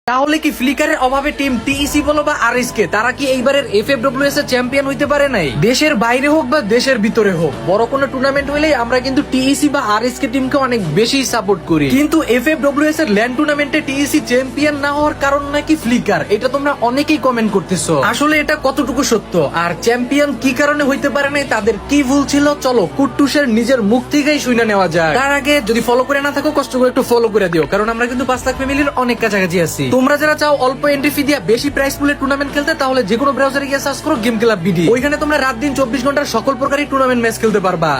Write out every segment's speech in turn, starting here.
তাহলে কি ফ্লিকারের অভাবে টিম টিইসি বলো বা আরএসকে তারা কি এইবারের এফএফডব্লিউএস এর চ্যাম্পিয়ন হইতে পারে নাই? দেশের বাইরে হোক বা দেশের ভিতরে হোক, বড় কোনো টুর্নামেন্ট হইলেই আমরা কিন্তু টিইসি বা আরএসকে টিমকে অনেক বেশি সাপোর্ট করি। কিন্তু এফএফডব্লিউএস এর ল্যান্ড টুর্নামেন্টে টিইসি চ্যাম্পিয়ন না হওয়ার কারণ নাকি ফ্লিকার, এটা তোমরা অনেকেই কমেন্ট করতেছো। আসলে এটা কতটুকু সত্য আর চ্যাম্পিয়ন কি কারণে হইতে পারে নাই, তাদের কি ভুল ছিল, চলো কুট্টুসের নিজের মুখ থেকেই শুনে নেওয়া যায়। তার আগে যদি ফলো করে না থাকো, কষ্ট করে একটু ফলো করে দিও, কারণ আমরা কিন্তু 5 লাখ ফ্যামিলির অনেক কাছাকাছি আছি। তোমরা যারা চাও অল্প এন্ট্রি ফি দিয়ে বেশি প্রাইস পুলের টুর্নামেন্ট খেলতে, তাহলে যে কোনো ব্রাউজারে গিয়ে সার্চ করো গেম ক্লাব বিডি। ওইখানে তোমরা রাত দিন 24 ঘন্টার সকল প্রকারই টুর্নামেন্ট ম্যাচ খেলতে পারবা।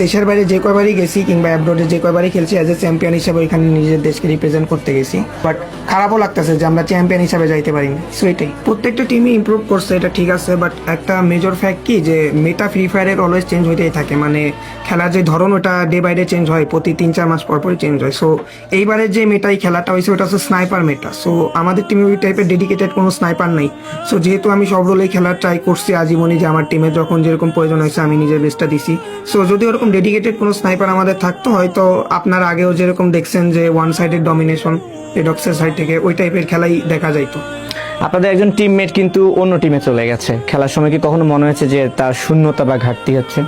দেশের বাইরে যে কয়বারই গেছি কিংবা অ্যাব্রোডে যে কয়বারই খেলছি এজ এ চ্যাম্পিয়ন হিসেবে ওইখানে নিজের দেশকে রিপ্রেজেন্ট করতে গেছি, বাট খারাপও লাগতেছে যে আমরা চ্যাম্পিয়ন হিসেবে যাইতে পারিনি। সো এটাই, প্রত্যেকটা টিমই ইমপ্রুভ করছে, এটা ঠিক আছে, বাট একটা মেজর ফ্যাক্ট কি যে মেটা ফ্রি ফায়ারের অলওয়েজ চেঞ্জ হইতেই থাকে, মানে খেলার যে ধরন ওটা ডে বাই ডে চেঞ্জ হয়, প্রতি 3-4 মাস পরপরই চেঞ্জ হয়। সো এইবারের যে মেটাই খেলাটা হয়েছে ওটা হচ্ছে স্নাইপার মেটা। সো আমাদের টিমে ওই টাইপের ডেডিকেটেড কোনো স্নাইপার নাই। সো যেহেতু আমি সব রোলেই খেলার ট্রাই করছি আজীবনই, যে আমার টিমে যখন যেরকম প্রয়োজন হয়েছে আমি নিজের বেস্টটা দিছি। সো যদি ওরকম ডেডিকেটেড কোনো স্নাইপার আমাদের থাকতো, হয়তো আপনারা আগেও যেরকম দেখছেন যে ওয়ান সাইডেড ডমিনেশন রেডক্সের সাইড থেকে ওই টাইপের খেলাই দেখা যাইতো। আপনাদের একজন টিমমেট কিন্তু অন্য টিমে চলে গেছে, খেলার সময় কি কখনো মনে হয়েছে যে তার শূন্যতা বা ঘাটতি হচ্ছে?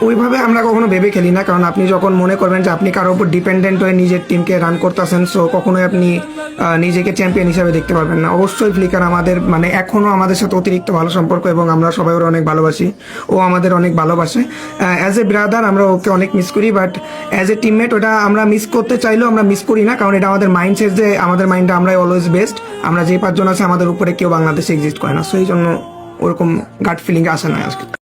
ওইভাবে আমরা কখনো ভেবে খেলি না, কারণ আপনি যখন মনে করবেন যে আপনি কারোর উপর ডিপেন্ডেন্ট হয়ে নিজের টিমকে রান করতেছেন, সো কখনোই আপনি নিজেকে চ্যাম্পিয়ন হিসাবে দেখতে পারবেন না। অবশ্যই ফ্লিকার আমাদের মানে এখনো আমাদের সাথে অতিরিক্ত ভালো সম্পর্ক এবং আমরা সবাই ওরা অনেক ভালোবাসি, ও আমাদের অনেক ভালোবাসে। অ্যাজ এ ব্রাদার আমরা ওকে অনেক মিস করি, বাট অ্যাজ এ টিমমেট ওটা আমরা মিস করতে চাইলেও আমরা মিস করি না, কারণ এটা আমাদের মাইন্ডসেট যে আমাদের মাইন্ডে আমরাই অলওয়েজ বেস্ট। আমরা যে 5 জন আছে আমাদের উপরে কেউ বাংলাদেশে এক্সিস্ট করে না, সো এই জন্য ওরকম গাট ফিলিং আসে না আজকে।